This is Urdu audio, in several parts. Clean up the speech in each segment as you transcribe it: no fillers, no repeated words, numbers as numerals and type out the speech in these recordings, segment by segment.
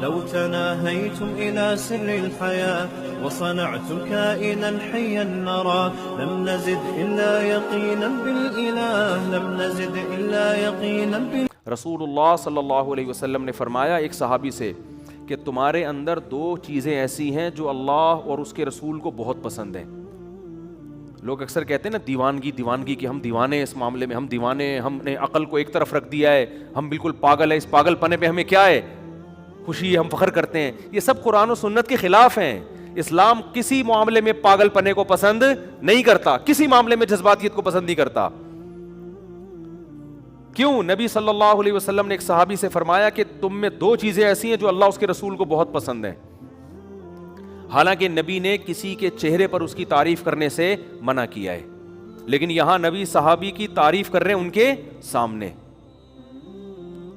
لو تناهيتم إلى سر الحياة وصنعتم كائنا حيا نرى لم نزد إلا يقينا بالإله لم نزد إلا يقينا رسول اللہ صلی اللہ علیہ وسلم نے فرمایا ایک صحابی سے کہ تمہارے اندر دو چیزیں ایسی ہیں جو اللہ اور اس کے رسول کو بہت پسند ہیں. لوگ اکثر کہتے ہیں نا دیوانگی کہ ہم دیوانے ہیں اس معاملے میں, ہم دیوانے ہیں, ہم نے عقل کو ایک طرف رکھ دیا ہے, ہم بالکل پاگل ہیں, اس پاگل پنے پہ ہمیں کیا ہے خوشی ہے, ہم فخر کرتے ہیں. یہ سب قرآن و سنت کے خلاف ہیں. اسلام کسی معاملے میں پاگل پنے کو پسند نہیں کرتا, کسی معاملے میں جذباتیت کو پسند نہیں کرتا. کیوں؟ نبی صلی اللہ علیہ وسلم نے ایک صحابی سے فرمایا کہ تم میں دو چیزیں ایسی ہیں جو اللہ اس کے رسول کو بہت پسند ہیں. حالانکہ نبی نے کسی کے چہرے پر اس کی تعریف کرنے سے منع کیا ہے, لیکن یہاں نبی صحابی کی تعریف کر رہے ہیں ان کے سامنے.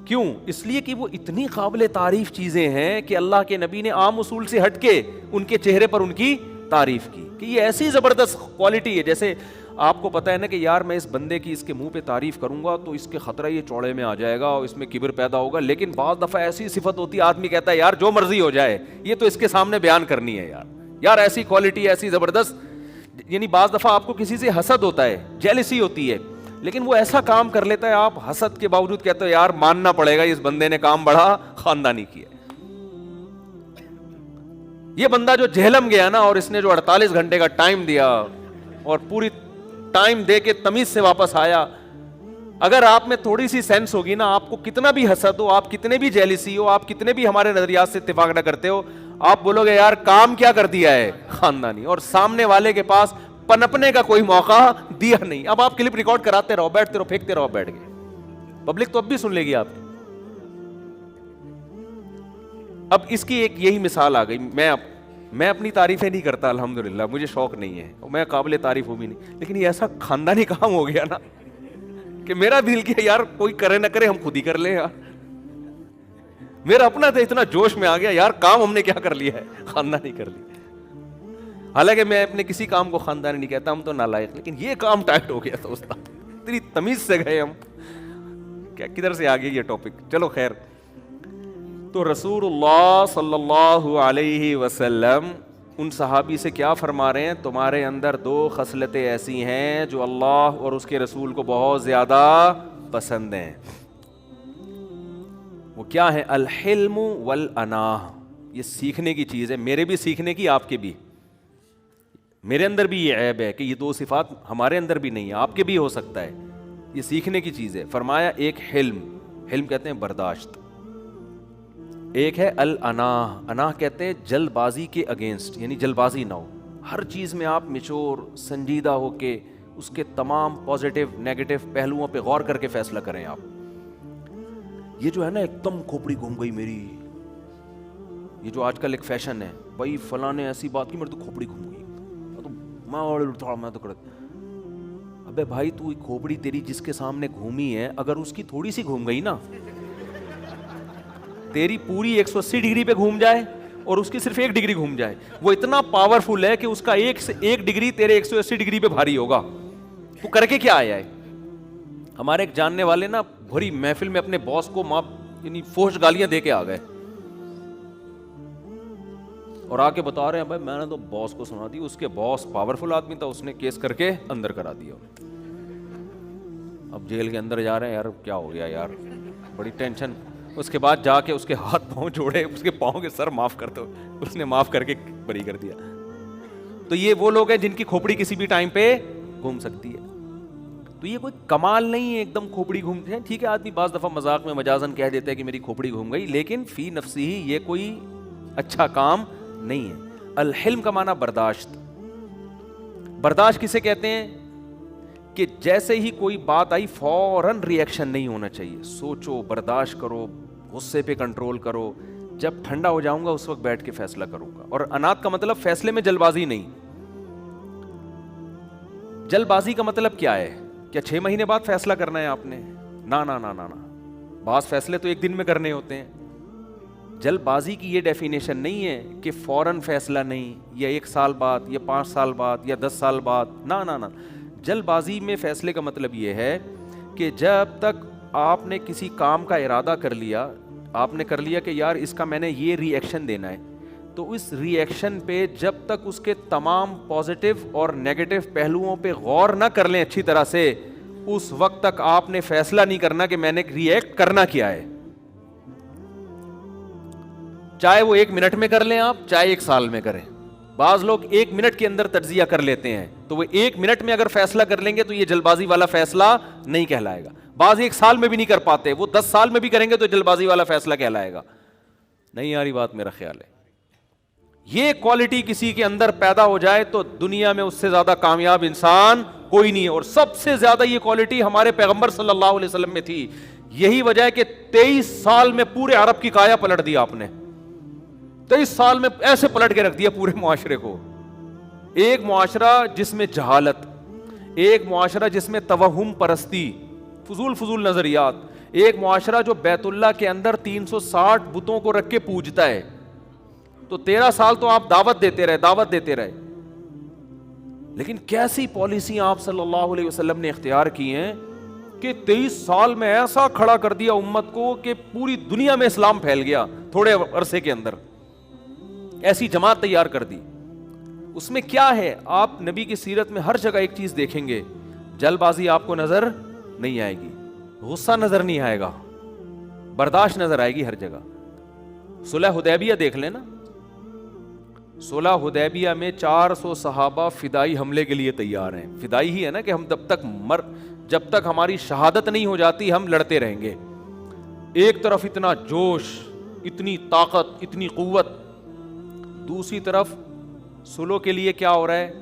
کیوں؟ اس لیے کہ وہ اتنی قابل تعریف چیزیں ہیں کہ اللہ کے نبی نے عام اصول سے ہٹ کے ان کے چہرے پر ان کی تعریف کی کہ یہ ایسی زبردست کوالٹی ہے. جیسے آپ کو پتہ ہے نا کہ یار میں اس بندے کی اس کے منہ پہ تعریف کروں گا تو اس کے خطرہ یہ چوڑے میں آ جائے گا اور اس میں کبر پیدا ہوگا, لیکن بعض دفعہ ایسی صفت ہوتی ہے آدمی کہتا ہے یار جو مرضی ہو جائے یہ تو اس کے سامنے بیان کرنی ہے یار ایسی کوالٹی ایسی زبردست. یعنی بعض دفعہ آپ کو کسی سے حسد ہوتا ہے, جیلسی ہوتی ہے, لیکن وہ ایسا کام کر لیتا ہے آپ حسد کے باوجود کہتے ہو یار ماننا پڑے گا اس بندے نے کام بڑا خاندانی کیا. یہ بندہ جو جہلم گیا نا اور اس نے جو 48 گھنٹے کا ٹائم دیا اور پوری ٹائم دے کے تمیز سے واپس آیا, اگر آپ میں تھوڑی سی سینس ہوگی نا, آپ کو کتنا بھی حسد ہو, آپ کتنے بھی جیلسی ہو, آپ کتنے بھی ہمارے نظریات سے اتفاق نہ کرتے ہو, آپ بولو گے یار کام کیا کر دیا ہے خاندانی, اور سامنے والے کے پاس پنپنے کا کوئی موقع دیا نہیں. اب آپ کلپ ریکارڈ کراتے رہو, بیٹھتے رہو, پھینکتے رہو, بیٹھ گئے, پبلک تو اب بھی سن لے گی آپ کی. اب اس کی ایک یہی مثال آ گئی. میں اپنی تعریفیں نہیں کرتا الحمدللہ, مجھے شوق نہیں ہے, میں قابل تعریف ہوں بھی نہیں, لیکن یہ ایسا خاندانی کام ہو گیا نا کہ میرا دل کیا یار کوئی کرے نہ کرے ہم خود ہی کر لیں یار. میرا اپنا تھا, اتنا جوش میں آ گیا یار کام ہم نے کیا کر لیا ہے, خاندانی کر لیا. حالانکہ میں اپنے کسی کام کو خاندانی نہیں کہتا, ہم تو نالائق, لیکن یہ کام ٹائٹ ہو گیا تھا استاد, اتنی تمیز سے گئے ہم, کیا کدھر سے آ گیا یہ ٹاپک. چلو خیر. تو رسول اللہ صلی اللہ علیہ وسلم ان صحابی سے کیا فرما رہے ہیں, تمہارے اندر دو خصلتیں ایسی ہیں جو اللہ اور اس کے رسول کو بہت زیادہ پسند ہیں. وہ کیا ہے؟ الحلم والاناہ. یہ سیکھنے کی چیز ہے, میرے بھی سیکھنے کی, آپ کے بھی. میرے اندر بھی یہ عیب ہے کہ یہ دو صفات ہمارے اندر بھی نہیں ہے, آپ کے بھی ہو سکتا ہے. یہ سیکھنے کی چیز ہے. فرمایا ایک حلم کہتے ہیں برداشت, ایک ہے الاناہ. اناہ کہتے ہیں جلد بازی کے اگینسٹ, یعنی جلد بازی نہ ہو, ہر چیز میں آپ میچور سنجیدہ ہو کے اس کے تمام پازیٹیو نیگیٹو پہلوؤں پہ غور کر کے فیصلہ کریں آپ. یہ جو ہے نا ایک دم کھوپڑی گھوم گئی میری, یہ جو آج کل ایک فیشن ہے, بھائی فلاں نے ایسی بات کی میری تو کھوپڑی گھوم گئی, میں تو کر, ابے بھائی تو کھوپڑی تیری جس کے سامنے گھومی ہے اگر اس کی تھوڑی سی گھوم گئی نا, تیری پوری 180 ڈگری پہ گھوم جائے اور اس کی صرف 1 ڈگری گھوم جائے, وہ اتنا پاورفل ہے کہ اس کا 1 ڈگری تیرے 180 ڈگری پہ بھاری ہوگا. تو کر کے کیا آیا ہے؟ ہمارے ایک جاننے والے نا بھری محفل میں اپنے باس کو یعنی فوش گالیاں دے کے آ گئے اور آ کے بتا رہے ہیں بھائی میں نے تو باس کو سنا دی. اس کے باس پاورفل آدمی تھا, اس نے کیس کر کے اندر کرا دیا. اب جیل کے اندر جا رہے ہیں, یار کیا ہو گیا یار, بڑی ٹینشن. اس کے بعد جا کے اس کے ہاتھ پاؤں جوڑے, اس کے پاؤں کے سر معاف کر دو, اس نے معاف کر کے بری کر دیا. تو یہ وہ لوگ ہیں جن کی کھوپڑی کسی بھی ٹائم پہ گھوم سکتی ہے. تو یہ کوئی کمال نہیں ہے ایک دم کھوپڑی گھومتے ہیں. ٹھیک ہے آدمی بعض دفعہ مذاق میں مجازن کہہ دیتا ہے کہ میری کھوپڑی گھوم گئی, لیکن فی نفسی ہی یہ کوئی اچھا کام نہیں ہے. الحلم کا معنی برداشت. برداشت کسے کہتے ہیں؟ کہ جیسے ہی کوئی بات آئی فوراً ری ایکشن نہیں ہونا چاہیے, سوچو, برداشت کرو, غصے پہ کنٹرول کرو, جب ٹھنڈا ہو جاؤں گا اس وقت بیٹھ کے فیصلہ کروں گا. اور انات کا مطلب فیصلے میں جلد بازی نہیں. جلد بازی کا مطلب کیا ہے؟ کیا 6 مہینے بعد فیصلہ کرنا ہے آپ نے؟ نا نا نا نا نا, بعض فیصلے تو ایک دن میں کرنے ہوتے ہیں. جلد بازی کی یہ ڈیفینیشن نہیں ہے کہ فوراً فیصلہ نہیں, یا 1 سال بعد, یا 5 سال بعد, یا 10 سال بعد. نا نا نا, جلد بازی میں فیصلے کا مطلب یہ ہے کہ جب تک آپ نے کسی کام کا ارادہ کر لیا, آپ نے کر لیا کہ یار اس کا میں نے یہ ری ایکشن دینا ہے, تو اس ری ایکشن پہ جب تک اس کے تمام پازیٹیو اور نیگیٹو پہلوؤں پہ غور نہ کر لیں اچھی طرح سے, اس وقت تک آپ نے فیصلہ نہیں کرنا کہ میں نے ری ایکٹ کرنا کیا ہے. چاہے وہ 1 منٹ میں کر لیں آپ, چاہے 1 سال میں کریں. بعض لوگ 1 منٹ کے اندر تجزیہ کر لیتے ہیں, تو وہ 1 منٹ میں اگر فیصلہ کر لیں گے تو یہ جلد بازی والا فیصلہ نہیں کہلائے گا. بعض 1 سال میں بھی نہیں کر پاتے, وہ 10 سال میں بھی کریں گے تو جلد بازی والا فیصلہ کہلائے گا. نہیں آ رہی بات میرا خیال ہے. یہ کوالٹی کسی کے اندر پیدا ہو جائے تو دنیا میں اس سے زیادہ کامیاب انسان کوئی نہیں ہے. اور سب سے زیادہ یہ کوالٹی ہمارے پیغمبر صلی اللہ علیہ وسلم میں تھی. یہی وجہ ہے کہ 23 سال میں پورے عرب کی کایا پلٹ دیا آپ نے. 23 سال میں ایسے پلٹ کے رکھ دیا پورے معاشرے کو. ایک معاشرہ جس میں جہالت, ایک معاشرہ جس میں توہم پرستی, فضول نظریات, ایک معاشرہ جو بیت اللہ کے اندر 360 بتوں کو رکھ کے پوجتا ہے. تو 13 سال تو آپ دعوت دیتے رہے. لیکن کیسی پالیسی آپ صلی اللہ علیہ وسلم نے اختیار کی ہیں کہ 23 سال میں ایسا کھڑا کر دیا امت کو کہ پوری دنیا میں اسلام پھیل گیا تھوڑے عرصے کے اندر. ایسی جماعت تیار کر دی. اس میں کیا ہے, آپ نبی کی سیرت میں ہر جگہ ایک چیز دیکھیں گے, جلد بازی آپ کو نظر نہیں آئے گی, غصہ نظر نہیں آئے گا, برداشت نظر آئے گی ہر جگہ. صلح حدیبیہ دیکھ لیں نا, صلح حدیبیہ میں 400 صحابہ فدائی حملے کے لیے تیار ہیں. فدائی ہی ہے نا کہ ہم جب تک ہماری شہادت نہیں ہو جاتی ہم لڑتے رہیں گے. ایک طرف اتنا جوش, اتنی طاقت, اتنی قوت, دوسری طرف صلح کے لیے کیا ہو رہا ہے,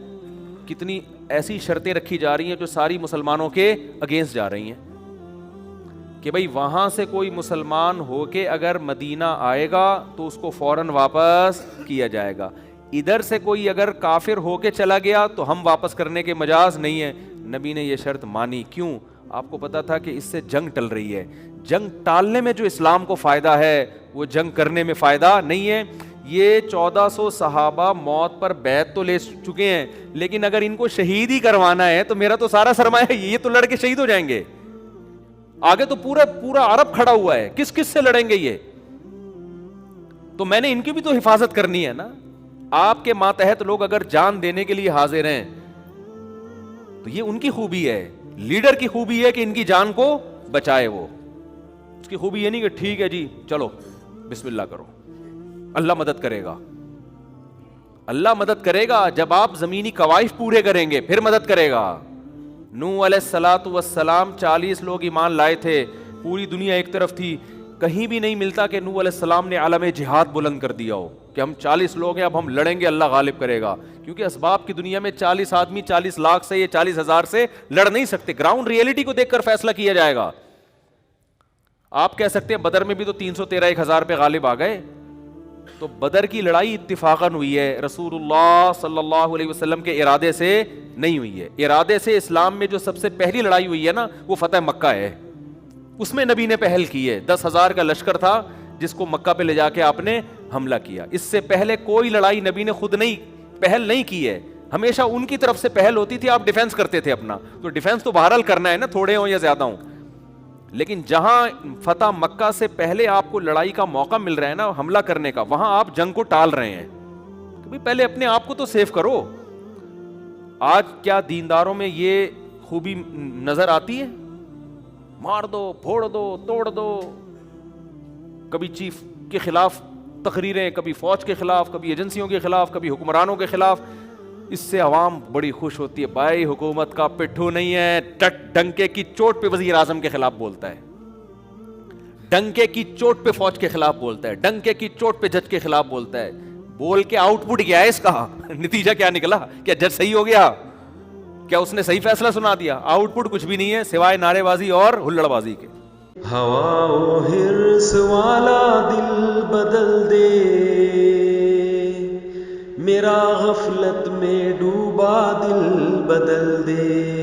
کتنی ایسی شرطیں رکھی جا رہی ہیں جو ساری مسلمانوں کے اگینسٹ جا رہی ہیں کہ بھئی وہاں سے کوئی مسلمان ہو کے اگر مدینہ آئے گا تو اس کو فوراً واپس کیا جائے گا. ادھر سے کوئی اگر کافر ہو کے چلا گیا تو ہم واپس کرنے کے مجاز نہیں ہے. نبی نے یہ شرط مانی. کیوں؟ آپ کو پتا تھا کہ اس سے جنگ ٹل رہی ہے. جنگ ٹالنے میں جو اسلام کو فائدہ ہے وہ جنگ کرنے میں فائدہ نہیں ہے. یہ 1400 صحابہ موت پر بیعت تو لے چکے ہیں, لیکن اگر ان کو شہید ہی کروانا ہے تو میرا تو سارا سرمایہ, یہ تو لڑ کے شہید ہو جائیں گے. آگے تو پورا عرب کھڑا ہوا ہے, کس سے لڑیں گے یہ؟ تو میں نے ان کی بھی تو حفاظت کرنی ہے نا. آپ کے ماتحت لوگ اگر جان دینے کے لیے حاضر ہیں تو یہ ان کی خوبی ہے. لیڈر کی خوبی ہے کہ ان کی جان کو بچائے. وہ اس کی خوبی یہ نہیں کہ ٹھیک ہے جی چلو بسم اللہ کرو, اللہ مدد کرے گا. اللہ مدد کرے گا جب آپ زمینی قوائف پورے کریں گے, پھر مدد کرے گا. نوح علیہ الصلوۃ والسلام 40 لوگ ایمان لائے تھے, پوری دنیا ایک طرف تھی. کہیں بھی نہیں ملتا کہ نوح علیہ السلام نے عالم جہاد بلند کر دیا ہو کہ ہم 40 لوگ ہیں اب ہم لڑیں گے, اللہ غالب کرے گا. کیونکہ اسباب کی دنیا میں 40 آدمی 40 لاکھ سے یا 40,000 سے لڑ نہیں سکتے. گراؤنڈ ریئلٹی کو دیکھ کر فیصلہ کیا جائے گا. آپ کہہ سکتے ہیں بدر میں بھی تو 313,000 پہ غالب آ گئے. تو بدر کی لڑائی اتفاقاً ہوئی ہے, رسول اللہ صلی اللہ علیہ وسلم کے ارادے سے نہیں ہوئی ہے. ارادے سے اسلام میں جو سب سے پہلی لڑائی ہوئی ہے نا وہ فتح مکہ ہے. اس میں نبی نے پہل کی ہے. 10,000 کا لشکر تھا جس کو مکہ پہ لے جا کے آپ نے حملہ کیا. اس سے پہلے کوئی لڑائی نبی نے خود پہل نہیں کی ہے, ہمیشہ ان کی طرف سے پہل ہوتی تھی. آپ ڈیفینس کرتے تھے اپنا, تو ڈیفینس تو بہرحال کرنا ہے نا, تھوڑے ہوں یا زیادہ ہوں. لیکن جہاں فتح مکہ سے پہلے آپ کو لڑائی کا موقع مل رہا ہے نا حملہ کرنے کا, وہاں آپ جنگ کو ٹال رہے ہیں. کہ پہلے اپنے آپ کو تو سیف کرو. آج کیا دینداروں میں یہ خوبی نظر آتی ہے؟ مار دو, پھوڑ دو, توڑ دو. کبھی چیف کے خلاف تقریریں, کبھی فوج کے خلاف, کبھی ایجنسیوں کے خلاف, کبھی حکمرانوں کے خلاف. اس سے عوام بڑی خوش ہوتی ہے. بھائی حکومت کا پٹھو نہیں ہے, ڈنکے کی چوٹ پہ وزیر اعظم کے خلاف بولتا ہے, ڈنکے کی چوٹ پہ فوج کے خلاف بولتا ہے, ڈنکے کی چوٹ پہ جج کے خلاف بولتا ہے. بول کے آؤٹ پٹ کیا ہے اس کا, نتیجہ کیا نکلا؟ کیا جج صحیح ہو گیا؟ کیا اس نے صحیح فیصلہ سنا دیا؟ آؤٹ پٹ کچھ بھی نہیں ہے سوائے نعرے بازی اور ہلڑ بازی کے. ہوا و حرص والا دل بدل دے, میرا غفلت میں ڈوبا دل بدل دے.